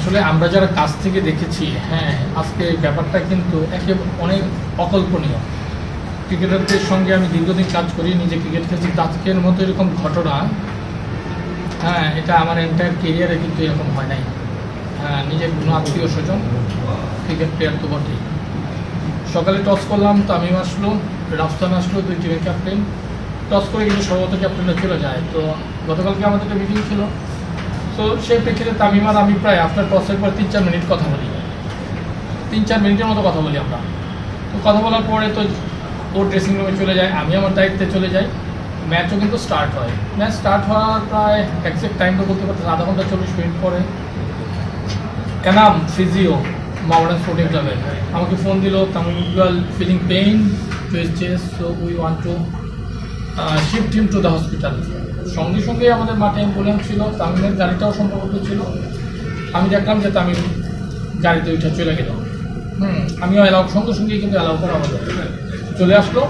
আসলে আমরা যারা কাছ থেকে দেখেছি, হ্যাঁ, আজকে ব্যাপারটা কিন্তু অনেক অকল্পনীয়। ক্রিকেটারদের সঙ্গে আমি দীর্ঘদিন কাজ করি, নিজে ক্রিকেট খেলছি, আজকের মতো এরকম ঘটনা, হ্যাঁ, এটা আমার এন্টায়ার কেরিয়ারে কিন্তু এরকম হয় নাই। হ্যাঁ, নিজের কোনো আত্মীয় স্বজন ক্রিকেট প্লেয়ার তো বটেই। সকালে টস করলাম, তামিম আসলো, রাফসান আসলো, দুই টিমের ক্যাপ্টেন। টস করে কিন্তু সর্বত ক্যাপ্টেনরা চলে যায়। তো গতকালকে আমাদের একটা মিটিং ছিল, তো সেই প্রেক্ষিতে তামিম আর আমি প্রায় আফটার টসের পর 3-4 মিনিট কথা বলি, 3-4 মিনিটের মতো কথা বলি আমরা। তো কথা বলার পরে তো ওর ড্রেসিং রুমে চলে যায়, আমি আমার দায়িত্বে চলে যাই। ম্যাচও কিন্তু স্টার্ট হয়। ম্যাচ স্টার্ট হওয়ার প্রায় এক্সাক্ট টাইম তো বলতে পারতেছে, আধা ঘন্টা 40 মিনিট পরে এনাম ফিজিও মোহামেডান স্পোর্টিং ক্লাবের আমাকে ফোন দিল, Tamim Iqbal feeling pain to his chest, so we want to shift him to the hospital. সঙ্গে সঙ্গে আমাদের মাঠে অ্যাম্বুলেন্স ছিল, তামিমের গাড়িটাও সম্ভবত ছিল। আমি দেখলাম যে তামিম গাড়িতে উঠে চলে গেল। আমিও সঙ্গে সঙ্গেই কিন্তু অ্যালাউ করা হলো, চলে আসলো।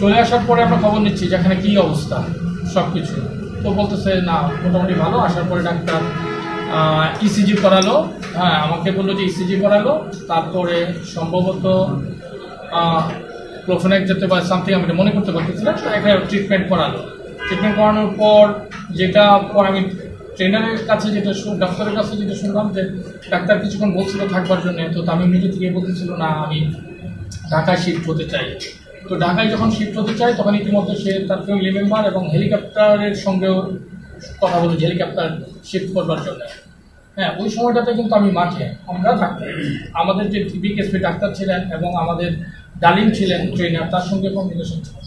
চলে আসার পরে আমরা খবর নিচ্ছি যে এখানে কী অবস্থা সব কিছু। তো বলতেছে না, মোটামুটি ভালো। আসার পরে ডাক্তার ইসিজি করালো, হ্যাঁ, আমাকে বললো যে ইসিজি করালো, তারপরে সম্ভবত ক্লোফেনাক যেতে পারে সামথিং, আমি মনে করতে পারতেছিলাম। একটা ট্রিটমেন্ট করালো। ট্রিটমেন্ট করানোর পর যেটা পর আমি ট্রেনারের কাছে যেটা ডাক্তারের কাছে যেটা শুনলাম যে ডাক্তার কিছুক্ষণ বলছিল থাকবার জন্য, তো তামিম নিজে থেকে বলতেছিল না আমি ঢাকায় শিফট হতে চাই। তো ঢাকায় যখন শিফট হতে চাই তখন ইতিমধ্যে সে তার ফ্যামিলি মেম্বার এবং হেলিকপ্টারের সঙ্গেও কথা বলেছি হেলিকপ্টার শিফট করবার জন্য। হ্যাঁ, ওই সময়টাতে কিন্তু আমি মাঠে, আমরা থাকতাম, আমাদের যে বিকেএসপি ডাক্তার ছিলেন এবং আমাদের ডালিম ছিলেন ট্রেনার, তার সঙ্গে কমিউনিকেশন ছিল।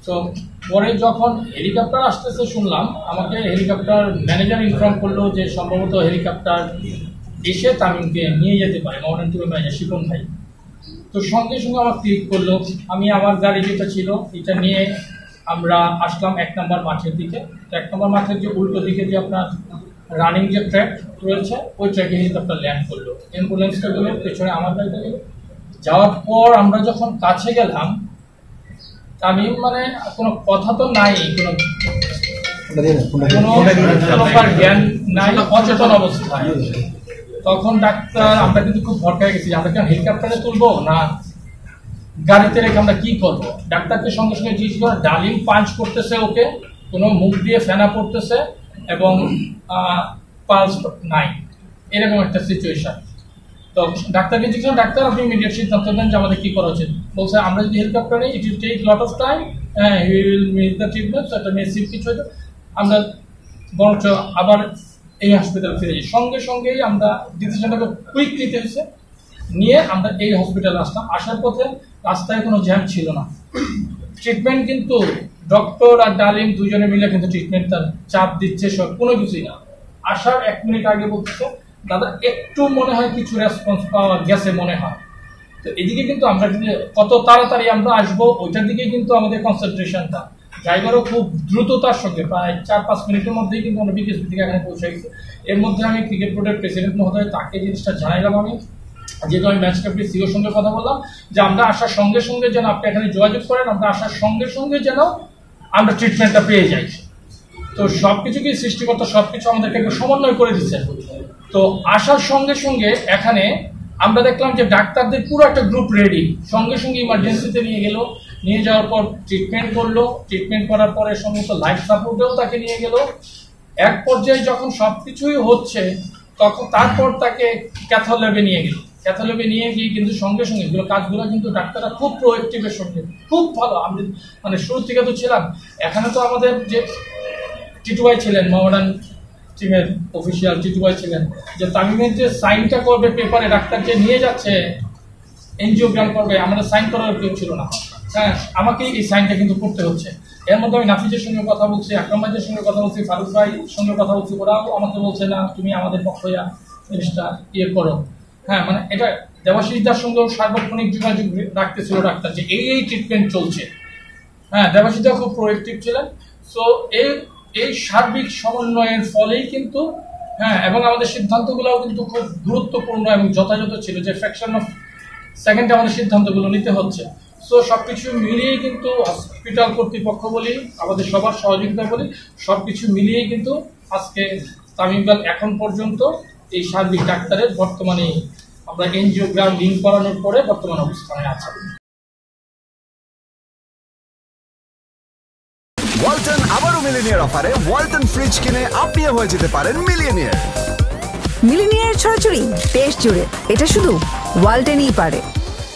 তো পরে যখন হেলিকপ্টার আসতেছে শুনলাম, আমাকে হেলিকপ্টার ম্যানেজার ইনফর্ম করলো যে সম্ভবত হেলিকপ্টার এসে তামিমকে নিয়ে যেতে পারে, মোহামেডান টিমের ম্যানেজার শিপন ভাই। তো সঙ্গে সঙ্গে আমার ক্লিক করলো, আমি আমার গাড়ি যেটা ছিল এটা নিয়ে আমরা আসলাম 1 নম্বর মাঠের দিকে। 1 নম্বর মাঠের যে উল্টো দিকে যে আপনার রানিং যে ট্র্যাক রয়েছে, ওই ট্র্যাকে হেলিকপ্টার ল্যান্ড করলো। অ্যাম্বুলেন্সটা গেলো, পেছনে আমার গাড়িটা গেলো। যাওয়ার পর আমরা যখন কাছে গেলাম, তামিম মানে কোনো কথা তো নাই, কোনো জ্ঞান নাই, অচেতন অবস্থায়। তখন ডাক্তার, আমরা কিন্তু খুব ভরকায় গেছি, আমরা কেন হেলিকপ্টারে তুলবো না গাড়িতে রেখে আমরা কি করবো। ডাক্তারকে সঙ্গে সঙ্গে জিজ্ঞেস করে, ডালিম পাঞ্চ করতেছে ওকে, কোনো মুখ দিয়ে ফেনা পড়তেছে এবং পালস নাই, এরকম একটা সিচুয়েশন। তো ডাক্তারকে জিজ্ঞেস, ডাক্তার আপনি ইমিডিয়েট সিদ্ধান্ত দেন যে আমাদের কি করা উচিত। বলছে আমরা যদি হেলিকপ্টার নেই, it will take lot of time, হ্যাঁ, he will miss the treatment, একটা মেসিভ কিছু হয়তো, আমরা বরঞ্চ আবার এই হসপিটাল ফিরে যাই। সঙ্গে সঙ্গেই আমরা ডিসিশনটাকে কুইক নিতে হয়েছে, নিয়ে আমরা এই হসপিটালে আসলাম। আসার পথে রাস্তায় কোনো জ্যাম ছিল না। ট্রিটমেন্ট কিন্তু ডক্টর আর ডালিম দুজনে মিলে কিন্তু ট্রিটমেন্টটা চাপ দিচ্ছে, সব কোনো কিছুই না। আসার 1 মিনিট আগে বলতেছে দাদা একটু মনে হয় কিছু রেসপন্স পাওয়া গেছে মনে হয়। তো এদিকে কিন্তু আমরা কত তাড়াতাড়ি আমরা আসবো ওইটার দিকেই কিন্তু আমাদের কনসেন্ট্রেশনটা। ড্রাইভারও খুব দ্রুততার সঙ্গে প্রায় 4-5 মিনিটের মধ্যেই কিন্তু আমরা বিকেএসপি থেকে এখানে পৌঁছে গেছি। এর মধ্যে আমি ক্রিকেট বোর্ডের প্রেসিডেন্ট মহোদয়, তাকে জিনিসটা জানাইলাম আমি, যেহেতু আমি ম্যাচ রেফারি সিওর সঙ্গে কথা বললাম যে আমরা আসার সঙ্গে সঙ্গে যেন আপনি এখানে যোগাযোগ করেন, আমরা আসার সঙ্গে সঙ্গে যেন আমরা ট্রিটমেন্টটা পেয়ে যাই। তো সবকিছু কি সৃষ্টিকর্তা সবকিছু আমাদেরকে একটু সমন্বয় করে দিচ্ছেন। তো আসার সঙ্গে সঙ্গে এখানে আমরা দেখলাম যে ডাক্তারদের পুরো একটা গ্রুপ রেডি, সঙ্গে সঙ্গে ইমার্জেন্সিতে নিয়ে গেল। নিয়ে যাওয়ার পর ট্রিটমেন্ট করলো, ট্রিটমেন্ট করার পরে সমস্ত লাইফ সাপোর্টেও তাকে নিয়ে গেল। এক পর্যায়ে যখন সবকিছুই হচ্ছে তখন তারপর তাকে ক্যাথোল্যাবে নিয়ে গেল। ক্যাথোল্যাবে নিয়ে গিয়ে কিন্তু সঙ্গে সঙ্গে এগুলো কাজগুলো কিন্তু ডাক্তাররা খুব প্রোয়েক্টিভের সঙ্গে, খুব ভালো। আমি মানে শুরু থেকে তো ছিলাম, এখানে তো আমাদের যে টিটু ভাই ছিলেন, মোহামেডান টিমের অফিসিয়াল টিটু ভাই ছিলেন, যে তামিমের যে সাইনটা করবে পেপারে, ডাক্তার যে নিয়ে যাচ্ছে এনজিওগ্রাম করবে, আমাদের সাইন করার কেউ ছিল না। হ্যাঁ, আমাকেই এই সাইনটা কিন্তু করতে হচ্ছে। এর মধ্যে আমি নাফিজের সঙ্গে কথা বলছি, আকরাম ভাইয়ের সঙ্গে কথা বলছি, ফারুক ভাইয়ের সঙ্গে কথা বলছি, ওরাও আমাকে বলছে না তুমি আমাদের পক্ষ হইয়া জিনিসটা ইয়ে করো। হ্যাঁ, মানে এটা দেবাশিসদার সঙ্গেও সার্বক্ষণিক যোগাযোগ রাখতেছিল ডাক্তার যে এই ট্রিটমেন্ট চলছে। হ্যাঁ, দেবাশিসদা খুব প্রোয়েক্টিভ ছিলেন। সো এই সার্বিক সমন্বয়ের ফলেই কিন্তু, হ্যাঁ, এবং আমাদের সিদ্ধান্তগুলোও কিন্তু খুব গুরুত্বপূর্ণ এবং যথাযথ ছিল, যে ফ্র্যাকশন অফ সেকেন্ডে আমাদের সিদ্ধান্তগুলো নিতে হচ্ছে। সো সবকিছু মিলিয়েই কিন্তু হসপিটাল কর্তৃপক্ষ বলি, আমাদের সবার সহযোগিতা বলি, সবকিছু মিলিয়েই কিন্তু আজকে তামিম ইকবাল এখন পর্যন্ত এই সার্বিক ডাক্তারের বর্তমানে আমরা এনজিওগ্রাম লিঙ্ক করানোর পরে বর্তমান অবস্থানে আছে। ওয়ালটন আবারও মিলিনিয়ার অফারে ওয়ালটন ফ্রিজ কিনে আপনিও হয়ে যেতে পারেন মিলিয়নিয়ার। মিলিনিয়ার ছড়াছড়ি দেশ জুড়ে, এটা শুধু ওয়ালটনই পারে।